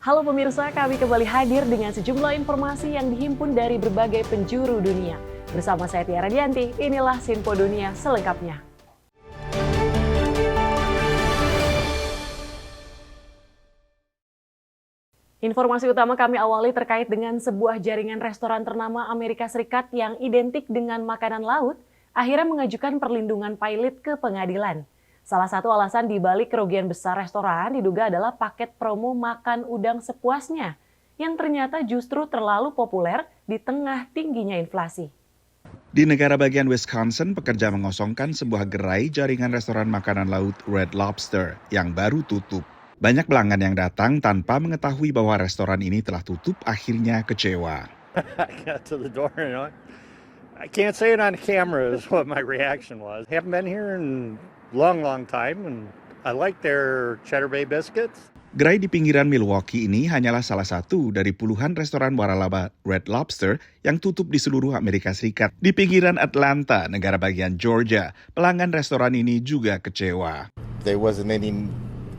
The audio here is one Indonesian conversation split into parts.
Halo pemirsa, kami kembali hadir dengan sejumlah informasi yang dihimpun dari berbagai penjuru dunia. Bersama saya Tiara Dianti, inilah Sinpo Dunia selengkapnya. Informasi utama kami awali terkait dengan sebuah jaringan restoran ternama Amerika Serikat yang identik dengan makanan laut, akhirnya mengajukan perlindungan pilot ke pengadilan. Salah satu alasan dibalik kerugian besar restoran diduga adalah paket promo makan udang sepuasnya, yang ternyata justru terlalu populer di tengah tingginya inflasi. Di negara bagian Wisconsin, pekerja mengosongkan sebuah gerai jaringan restoran makanan laut Red Lobster yang baru tutup. Banyak pelanggan yang datang tanpa mengetahui bahwa restoran ini telah tutup akhirnya kecewa. I got to the door, I can't say it on camera is what my reaction was. Haven't been here in long time, and I like their Cheddar Bay biscuits. Gerai di pinggiran Milwaukee ini hanyalah salah satu dari puluhan restoran waralaba Red Lobster yang tutup di seluruh Amerika Serikat. Di pinggiran Atlanta, negara bagian Georgia, pelanggan restoran ini juga kecewa. There wasn't any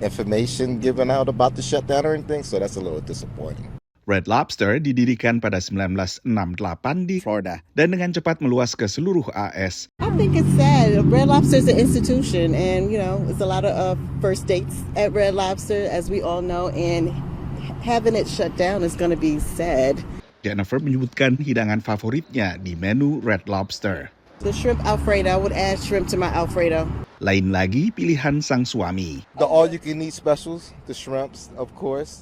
information given out about the shutdown or anything, so that's a little disappointing. Red Lobster didirikan pada 1968 di Florida dan dengan cepat meluas ke seluruh AS. I think it's sad. Red Lobster is an institution, and it's a lot of first dates at Red Lobster, as we all know, and having it shut down is going to be sad. Jennifer menyebutkan hidangan favoritnya di menu Red Lobster. The shrimp Alfredo, I would add shrimp to my Alfredo. Lain lagi pilihan sang suami. The all-you-can-eat specials, the shrimps, of course.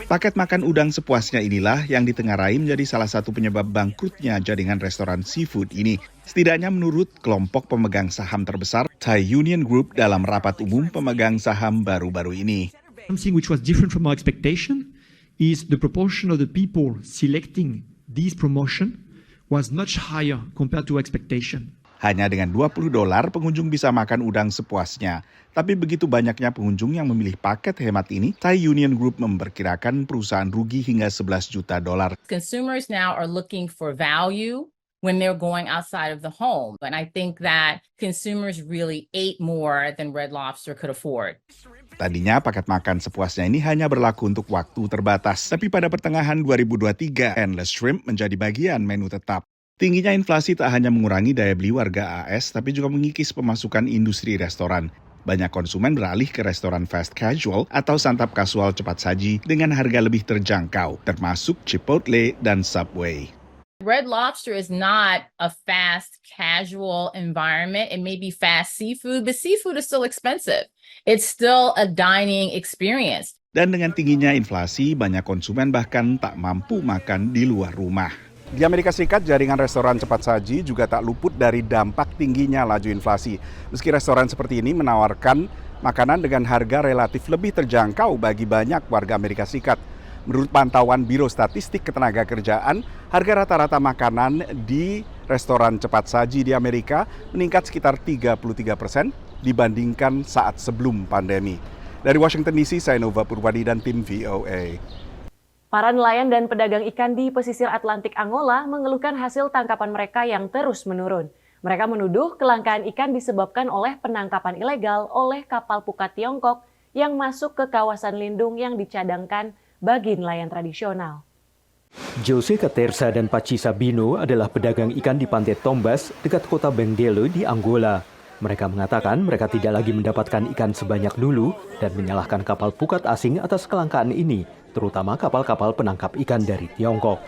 Paket makan udang sepuasnya inilah yang ditengarai menjadi salah satu penyebab bangkrutnya jaringan restoran seafood ini. Setidaknya menurut kelompok pemegang saham terbesar, Thai Union Group dalam rapat umum pemegang saham baru-baru ini. Something which was different from our expectation is the proportion of the people selecting these promotion was much higher compared to expectation. Hanya dengan $20 pengunjung bisa makan udang sepuasnya. Tapi begitu banyaknya pengunjung yang memilih paket hemat ini, Thai Union Group memperkirakan perusahaan rugi hingga $11 juta. Consumers now are looking for value when they're going outside of the home. And I think that consumers really ate more than Red Lobster could afford. Tadinya paket makan sepuasnya ini hanya berlaku untuk waktu terbatas. Tapi pada pertengahan 2023, Endless Shrimp menjadi bagian menu tetap. Tingginya inflasi tak hanya mengurangi daya beli warga AS, tapi juga mengikis pemasukan industri restoran. Banyak konsumen beralih ke restoran fast casual atau santap kasual cepat saji dengan harga lebih terjangkau, termasuk Chipotle dan Subway. Red Lobster is not a fast casual environment. It may be fast seafood, but seafood is still expensive. It's still a dining experience. Dan dengan tingginya inflasi, banyak konsumen bahkan tak mampu makan di luar rumah. Di Amerika Serikat, jaringan restoran cepat saji juga tak luput dari dampak tingginya laju inflasi. Meski restoran seperti ini menawarkan makanan dengan harga relatif lebih terjangkau bagi banyak warga Amerika Serikat. Menurut pantauan Biro Statistik Ketenagakerjaan, harga rata-rata makanan di restoran cepat saji di Amerika meningkat sekitar 33% dibandingkan saat sebelum pandemi. Dari Washington DC, saya Nova Purwadi dan tim VOA. Para nelayan dan pedagang ikan di pesisir Atlantik Angola mengeluhkan hasil tangkapan mereka yang terus menurun. Mereka menuduh kelangkaan ikan disebabkan oleh penangkapan ilegal oleh kapal pukat Tiongkok yang masuk ke kawasan lindung yang dicadangkan bagi nelayan tradisional. Jose Caterza dan Pachi Sabino adalah pedagang ikan di Pantai Tombas dekat kota Benguela di Angola. Mereka mengatakan mereka tidak lagi mendapatkan ikan sebanyak dulu dan menyalahkan kapal pukat asing atas kelangkaan ini, terutama kapal-kapal penangkap ikan dari Tiongkok.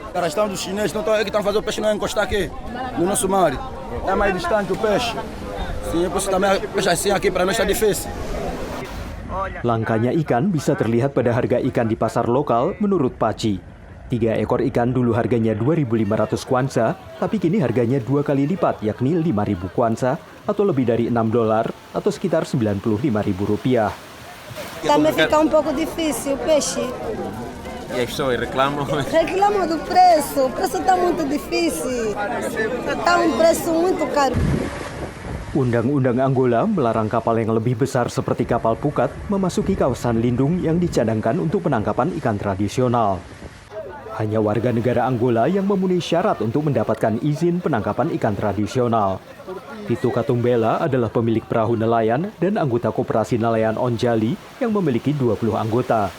Langkanya ikan bisa terlihat pada harga ikan di pasar lokal menurut Pachi. 3 ekor ikan dulu harganya 2.500 kwanza, tapi kini harganya 2 kali lipat, yakni 5.000 kwanza atau lebih dari $6 atau sekitar Rp95.000. Também fica pouco difícil o peixe. E as pessoas reclamam? Reclamam do preço. O preço está muito difícil. Está preço muito caro. Undang-undang Angola melarang kapal yang lebih besar seperti kapal pukat memasuki kawasan lindung yang dicadangkan untuk penangkapan ikan tradisional. Hanya warga negara Angola yang memenuhi syarat untuk mendapatkan izin penangkapan ikan tradisional. Tito Katumbela adalah pemilik perahu nelayan dan anggota koperasi nelayan Onjali yang memiliki 20 anggota.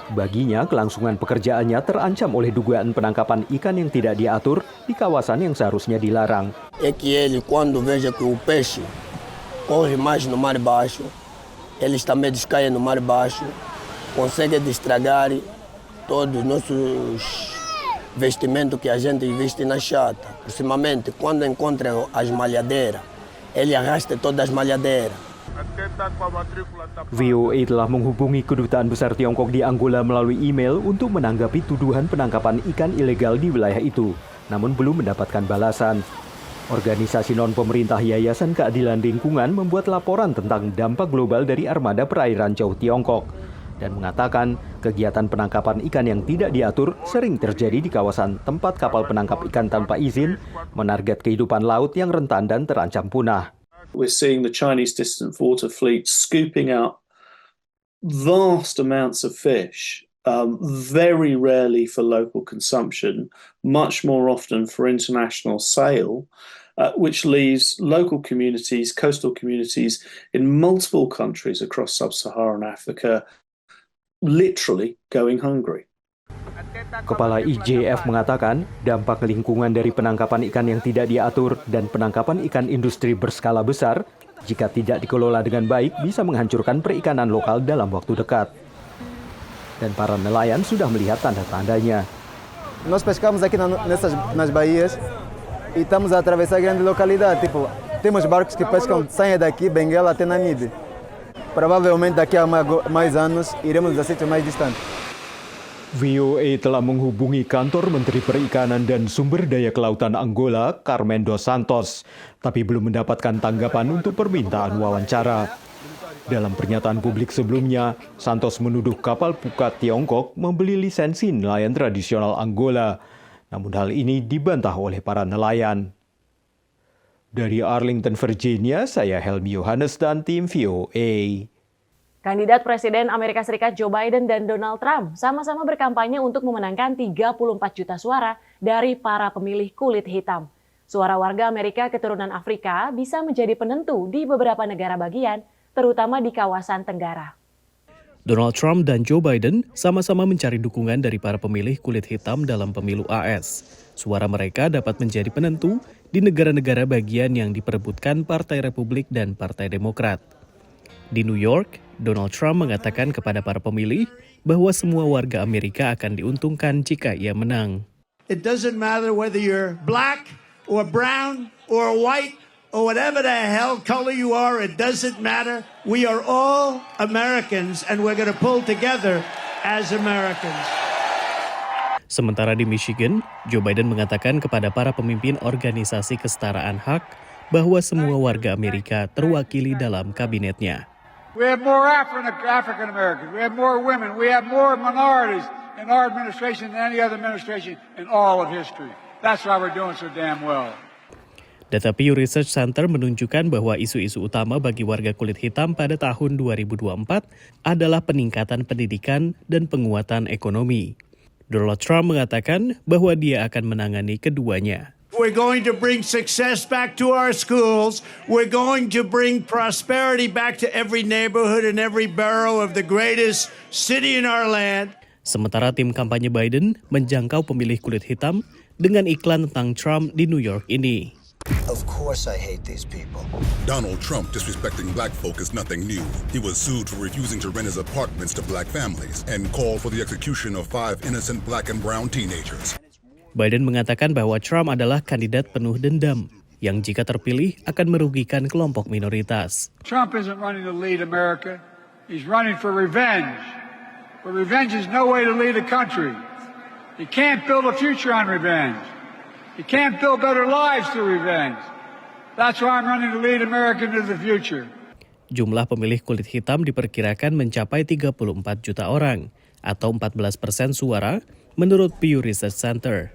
Baginya, kelangsungan pekerjaannya terancam oleh dugaan penangkapan ikan yang tidak diatur di kawasan yang seharusnya dilarang. É que ele, quando veja que o peixe corre mais no mar baixo, eles também descaem no mar baixo, conseguem estragar todos os nossos vestimentos que a gente veste na chata. Proximamente, quando encontram as malhadeiras, ele arrasta todas as malhadeiras. VOA telah menghubungi Kedutaan Besar Tiongkok di Angola melalui email untuk menanggapi tuduhan penangkapan ikan ilegal di wilayah itu, namun belum mendapatkan balasan. Organisasi non-pemerintah Yayasan Keadilan Lingkungan membuat laporan tentang dampak global dari armada perairan jauh Tiongkok dan mengatakan kegiatan penangkapan ikan yang tidak diatur sering terjadi di kawasan tempat kapal penangkap ikan tanpa izin menarget kehidupan laut yang rentan dan terancam punah. We're seeing the Chinese distant water fleet scooping out vast amounts of fish, very rarely for local consumption, much more often for international sale, which leaves local communities, coastal communities in multiple countries across sub-Saharan Africa literally going hungry. Kepala IJF mengatakan dampak lingkungan dari penangkapan ikan yang tidak diatur dan penangkapan ikan industri berskala besar jika tidak dikelola dengan baik bisa menghancurkan perikanan lokal dalam waktu dekat. Dan para nelayan sudah melihat tanda-tandanya. Nós pescamos aqui nas baías e estamos a atravessar grande localidade. Tipo, temos barcos que pescam, saem daqui, Benguela até Namibe. Provavelmente daqui a mais anos iremos a sítios mais distantes. VOA telah menghubungi kantor Menteri Perikanan dan Sumber Daya Kelautan Angola, Carmen dos Santos, tapi belum mendapatkan tanggapan untuk permintaan wawancara. Dalam pernyataan publik sebelumnya, Santos menuduh kapal pukat Tiongkok membeli lisensi nelayan tradisional Angola. Namun hal ini dibantah oleh para nelayan. Dari Arlington, Virginia, saya Helmi Yohanes dan tim VOA. Kandidat Presiden Amerika Serikat Joe Biden dan Donald Trump sama-sama berkampanye untuk memenangkan 34 juta suara dari para pemilih kulit hitam. Suara warga Amerika keturunan Afrika bisa menjadi penentu di beberapa negara bagian, terutama di kawasan Tenggara. Donald Trump dan Joe Biden sama-sama mencari dukungan dari para pemilih kulit hitam dalam pemilu AS. Suara mereka dapat menjadi penentu di negara-negara bagian yang diperebutkan Partai Republik dan Partai Demokrat. Di New York, Donald Trump mengatakan kepada para pemilih bahwa semua warga Amerika akan diuntungkan jika ia menang. It doesn't matter whether you're black or brown or white or whatever the hell color you are, it doesn't matter. We are all Americans and we're going to pull together as Americans. Sementara di Michigan, Joe Biden mengatakan kepada para pemimpin organisasi kesetaraan hak bahwa semua warga Amerika terwakili dalam kabinetnya. We have more African Americans. We have more women. We have more minorities in our administration than any other administration in all of history. That's why we're doing so damn well. Data Pew Research Center menunjukkan bahwa isu-isu utama bagi warga kulit hitam pada tahun 2024 adalah peningkatan pendidikan dan penguatan ekonomi. Donald Trump mengatakan bahwa dia akan menangani keduanya. We're going to bring success back to our schools. We're going to bring prosperity back to every neighborhood and every borough of the greatest city in our land. Sementara tim kampanye Biden menjangkau pemilih kulit hitam dengan iklan tentang Trump di New York ini. Of course I hate these people. Donald Trump disrespecting black folk is nothing new. He was sued for refusing to rent his apartments to black families and called for the execution of 5 innocent black and brown teenagers. Biden mengatakan bahwa Trump adalah kandidat penuh dendam yang jika terpilih akan merugikan kelompok minoritas. Trump isn't running to lead America. He's running for revenge. But revenge is no way to lead a country. You can't build a future on revenge. You can't build better lives through revenge. That's why I'm running to lead America into the future. Jumlah pemilih kulit hitam diperkirakan mencapai 34 juta orang atau 14% suara menurut Pew Research Center.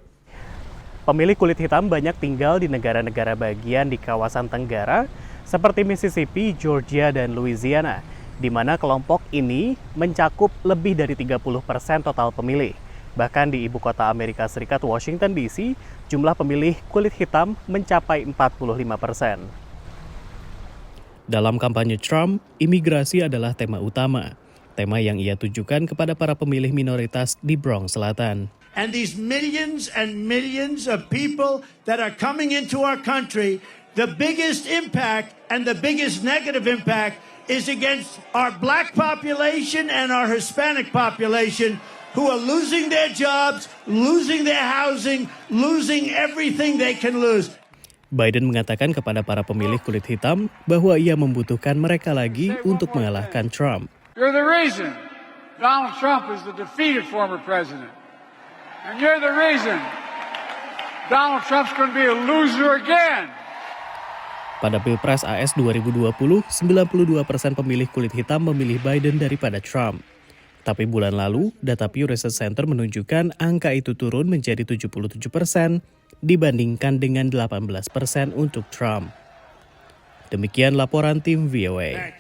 Pemilih kulit hitam banyak tinggal di negara-negara bagian di kawasan Tenggara seperti Mississippi, Georgia, dan Louisiana, di mana kelompok ini mencakup lebih dari 30% total pemilih. Bahkan di ibu kota Amerika Serikat, Washington DC, jumlah pemilih kulit hitam mencapai 45%. Dalam kampanye Trump, imigrasi adalah tema utama. tema yang ia tujukan kepada para pemilih minoritas di Bronx Selatan. And these millions and millions of people that are coming into our country, the biggest impact and the biggest negative impact is against our black population and our Hispanic population who are losing their jobs, losing their housing, losing everything they can lose. Biden mengatakan kepada para pemilih kulit hitam bahwa ia membutuhkan mereka lagi untuk mengalahkan Trump. You're the reason Donald Trump is the defeated former president. And you're the reason Donald Trump's going to be a loser again. Pada Pilpres AS 2020, 92% pemilih kulit hitam memilih Biden daripada Trump. Tapi bulan lalu, data Pew Research Center menunjukkan angka itu turun menjadi 77% dibandingkan dengan 18% untuk Trump. Demikian laporan tim VOA.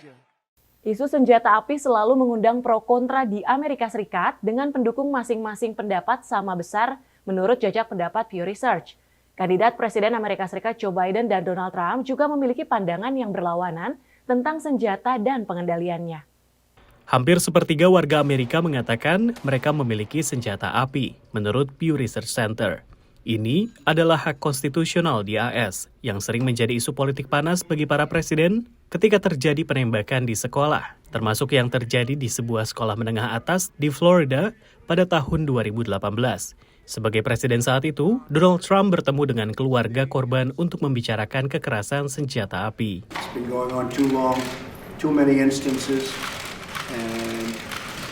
Isu senjata api selalu mengundang pro kontra di Amerika Serikat dengan pendukung masing-masing pendapat sama besar menurut jajak pendapat Pew Research. Kandidat Presiden Amerika Serikat Joe Biden dan Donald Trump juga memiliki pandangan yang berlawanan tentang senjata dan pengendaliannya. Hampir sepertiga warga Amerika mengatakan mereka memiliki senjata api, menurut Pew Research Center. Ini adalah hak konstitusional di AS yang sering menjadi isu politik panas bagi para presiden ketika terjadi penembakan di sekolah, termasuk yang terjadi di sebuah sekolah menengah atas di Florida pada tahun 2018. Sebagai presiden saat itu, Donald Trump bertemu dengan keluarga korban untuk membicarakan kekerasan senjata api. It's been going on too long, too many instances, and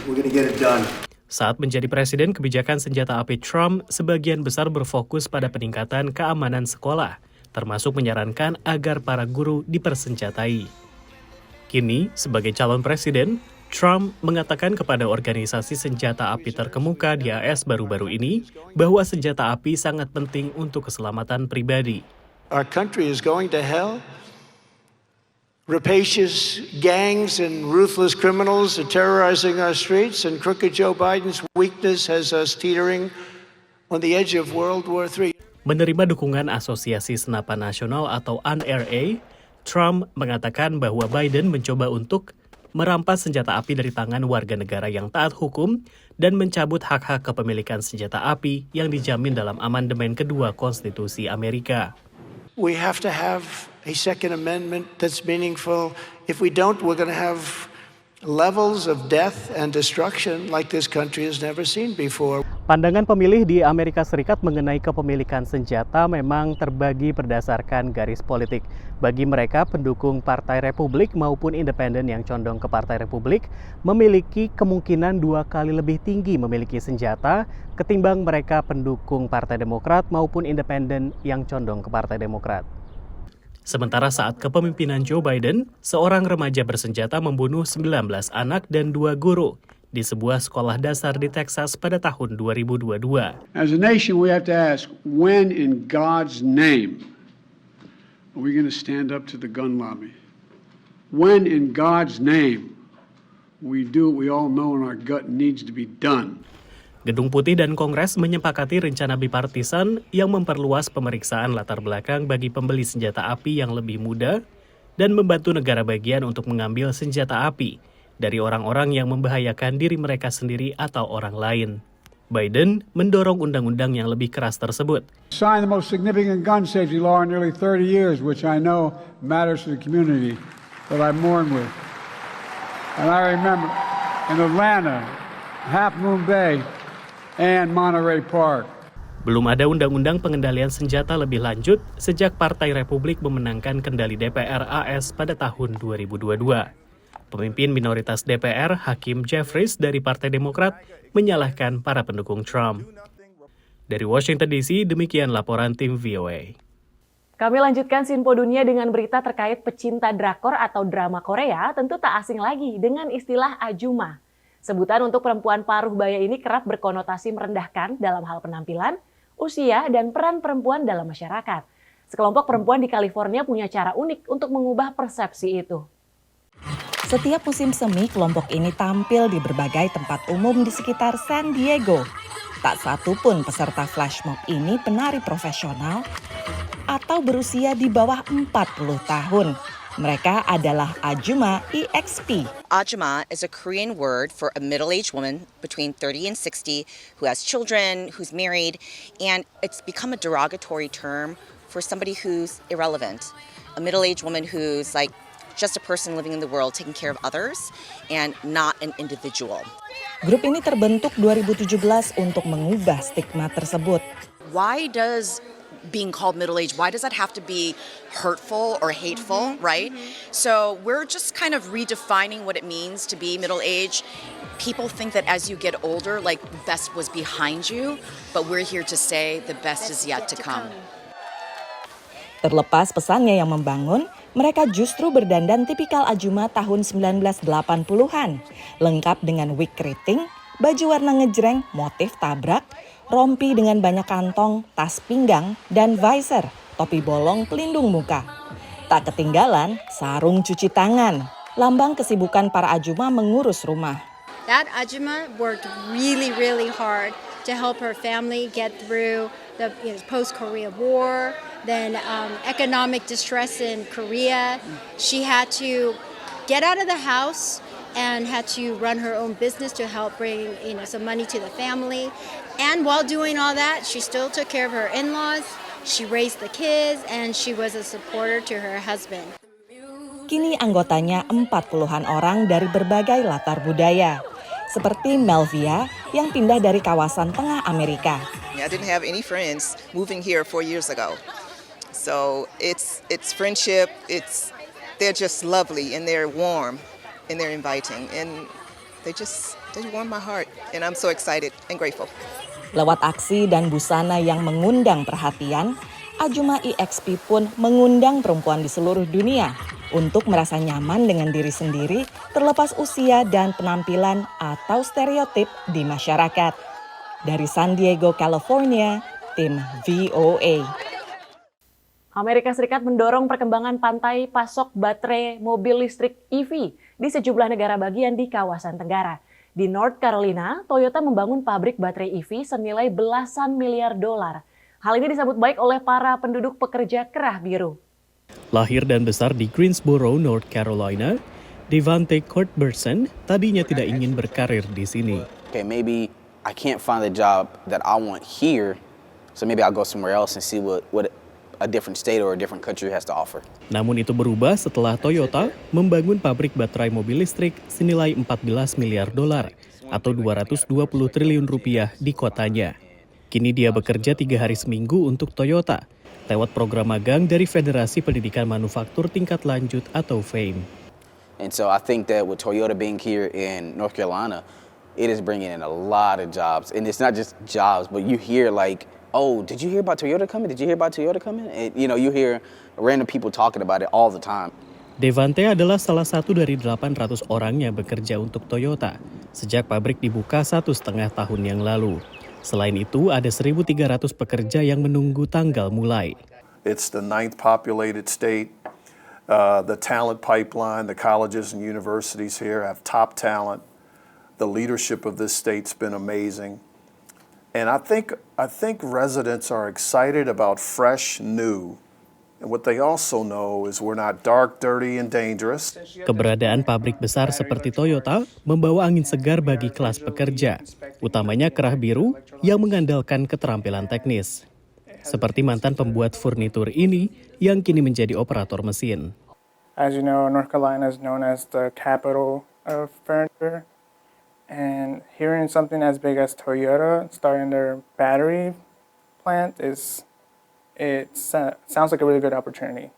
we're going to get it done. Saat menjadi presiden, kebijakan senjata api Trump sebagian besar berfokus pada peningkatan keamanan sekolah, termasuk menyarankan agar para guru dipersenjatai. Kini, sebagai calon presiden, Trump mengatakan kepada organisasi senjata api terkemuka di AS baru-baru ini bahwa senjata api sangat penting untuk keselamatan pribadi. Our country is going to hell. Rapacious gangs and ruthless criminals are terrorizing our streets, and crooked Joe Biden's weakness has us teetering on the edge of World War III. Menerima dukungan Asosiasi Senapan Nasional atau NRA, Trump mengatakan bahwa Biden mencoba untuk merampas senjata api dari tangan warga negara yang taat hukum dan mencabut hak-hak kepemilikan senjata api yang dijamin dalam amandemen kedua Konstitusi Amerika. We have to have a Second Amendment that's meaningful. If we don't, we're going to have levels of death and destruction like this country has never seen before. Pandangan pemilih di Amerika Serikat mengenai kepemilikan senjata memang terbagi berdasarkan garis politik. Bagi mereka, pendukung Partai Republik maupun independen yang condong ke Partai Republik memiliki kemungkinan 2 kali lebih tinggi memiliki senjata ketimbang mereka pendukung Partai Demokrat maupun independen yang condong ke Partai Demokrat. Sementara saat kepemimpinan Joe Biden, seorang remaja bersenjata membunuh 19 anak dan 2 guru di sebuah sekolah dasar di Texas pada tahun 2022. As a nation, we have to ask, when in God's name are we going to stand up to the gun lobby? When in God's name we do what we all know in our gut needs to be done? Gedung Putih dan Kongres menyepakati rencana bipartisan yang memperluas pemeriksaan latar belakang bagi pembeli senjata api yang lebih muda dan membantu negara bagian untuk mengambil senjata api dari orang-orang yang membahayakan diri mereka sendiri atau orang lain. Biden mendorong undang-undang yang lebih keras tersebut. Signed the most significant gun safety law in nearly 30 years, which I know matters to the community that I mourn with. And I remember in Atlanta, Half Moon Bay, and Monterey Park. Belum ada undang-undang pengendalian senjata lebih lanjut sejak Partai Republik memenangkan kendali DPR AS pada tahun 2022. Pemimpin minoritas DPR, Hakeem Jeffries dari Partai Demokrat, menyalahkan para pendukung Trump. Dari Washington DC, demikian laporan tim VOA. Kami lanjutkan Sinpo Dunia dengan berita terkait pecinta drakor atau drama Korea, tentu tak asing lagi dengan istilah Ajuma. Sebutan untuk perempuan paruh baya ini kerap berkonotasi merendahkan dalam hal penampilan, usia, dan peran perempuan dalam masyarakat. Sekelompok perempuan di California punya cara unik untuk mengubah persepsi itu. Setiap musim semi, kelompok ini tampil di berbagai tempat umum di sekitar San Diego. Tak satu pun peserta flash mob ini penari profesional atau berusia di bawah 40 tahun. Mereka adalah Ajuma EXP. Ajuma is a Korean word for a middle-aged woman between 30 and 60 who has children, who's married, and it's become a derogatory term for somebody who's irrelevant. A middle-aged woman who's like just a person living in the world, taking care of others, and not an individual. Grup ini terbentuk 2017 untuk mengubah stigma tersebut. Why does being called middle-aged, why does that have to be hurtful or hateful, right? So we're just kind of redefining what it means to be middle-aged. People think that as you get older, like the best was behind you, but we're here to say the best is yet to come. Terlepas pesannya yang membangun, mereka justru berdandan tipikal Ajuma tahun 1980-an. Lengkap dengan wig keriting, baju warna ngejreng, motif tabrak, rompi dengan banyak kantong, tas pinggang, dan visor, topi bolong pelindung muka. Tak ketinggalan, sarung cuci tangan, lambang kesibukan para Ajuma mengurus rumah. That Ajuma worked really, really hard to help her family get through the post-Korea War, then economic distress in Korea. She had to get out of the house and had to run her own business to help bring some money to the family. And while doing all that, she still took care of her in-laws, she raised the kids, and she was a supporter to her husband. Kini anggotanya 40-an orang dari berbagai latar budaya. Seperti Melvia yang pindah dari kawasan tengah Amerika. I didn't have any friends moving here 4 years ago. So it's friendship, they're just lovely and they're warm and they're inviting and they warm my heart and I'm so excited and grateful. Lewat aksi dan busana yang mengundang perhatian, Ajuma EXP pun mengundang perempuan di seluruh dunia untuk merasa nyaman dengan diri sendiri terlepas usia dan penampilan atau stereotip di masyarakat. Dari San Diego, California, tim VOA. Amerika Serikat mendorong perkembangan pantai pasok baterai mobil listrik EV di sejumlah negara bagian di kawasan Tenggara. Di North Carolina, Toyota membangun pabrik baterai EV senilai belasan miliar dolar. Hal ini disambut baik oleh para penduduk pekerja kerah biru. Lahir dan besar di Greensboro, North Carolina, Devante Cuthbertson tadinya tidak ingin berkarir di sini. Okay, maybe I can't find the job that I want here, so maybe I'll go somewhere else and see what a different state or a different country has to offer. Namun itu berubah setelah Toyota membangun pabrik baterai mobil listrik senilai 14 miliar dolar atau 220 triliun rupiah di kotanya. Kini dia bekerja 3 hari seminggu untuk Toyota lewat program magang dari Federasi Pendidikan Manufaktur Tingkat Lanjut atau FAME. And so I think that with Toyota being here in North Carolina, it is bringing in a lot of jobs. And it's not just jobs, but you hear like, oh, did you hear about Toyota coming? Did you hear about Toyota coming? And, you hear random people talking about it all the time. Devante adalah salah satu dari 800 orang yang bekerja untuk Toyota sejak pabrik dibuka 1,5 tahun yang lalu. Selain itu, ada 1.300 pekerja yang menunggu tanggal mulai. It's the 9th populated state. The talent pipeline, the colleges and universities here have top talent. The leadership of this state's been amazing. And I think residents are excited about fresh, new. And what they also know is we're not dark, dirty, and dangerous. Keberadaan pabrik besar seperti Toyota membawa angin segar bagi kelas pekerja, utamanya kerah biru yang mengandalkan keterampilan teknis. Seperti mantan pembuat furnitur ini yang kini menjadi operator mesin. As you know, North Carolina is known as the capital of furniture. And hearing something as big as Toyota starting their battery plant sounds like a really good opportunity.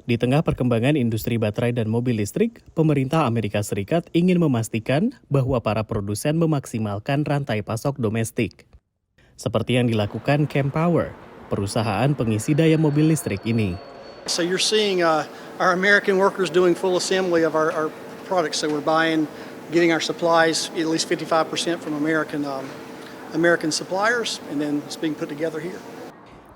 Di tengah perkembangan industri baterai dan mobil listrik, pemerintah Amerika Serikat ingin memastikan bahwa para produsen memaksimalkan rantai pasok domestik. Seperti yang dilakukan Kempower, perusahaan pengisi daya mobil listrik ini. So you're seeing our American workers doing full assembly of our products. So we're getting our supplies at least 55% from American suppliers, and then it's being put together here.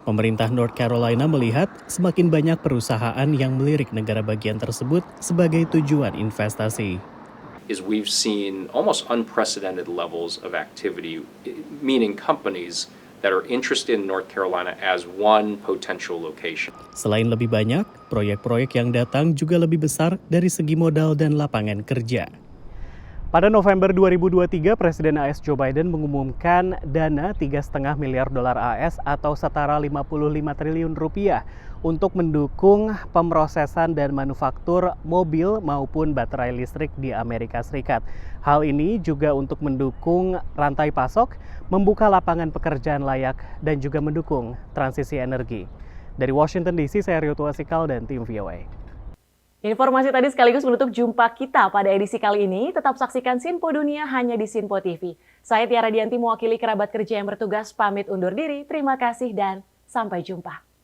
Pemerintah North Carolina melihat semakin banyak perusahaan yang melirik negara bagian tersebut sebagai tujuan investasi. We've seen almost unprecedented levels of activity, meaning companies that are interested in North Carolina as one potential location. Selain lebih banyak, proyek-proyek yang datang juga lebih besar dari segi modal dan lapangan kerja. Pada November 2023, Presiden AS Joe Biden mengumumkan dana 3,5 miliar dolar AS atau setara 55 triliun rupiah untuk mendukung pemrosesan dan manufaktur mobil maupun baterai listrik di Amerika Serikat. Hal ini juga untuk mendukung rantai pasok, membuka lapangan pekerjaan layak, dan juga mendukung transisi energi. Dari Washington DC, saya Rio Tuasikal dan tim VOA. Informasi tadi sekaligus menutup jumpa kita pada edisi kali ini. Tetap saksikan Sinpo Dunia hanya di Sinpo TV. Saya Tiara Dianti mewakili kerabat kerja yang bertugas pamit undur diri. Terima kasih dan sampai jumpa.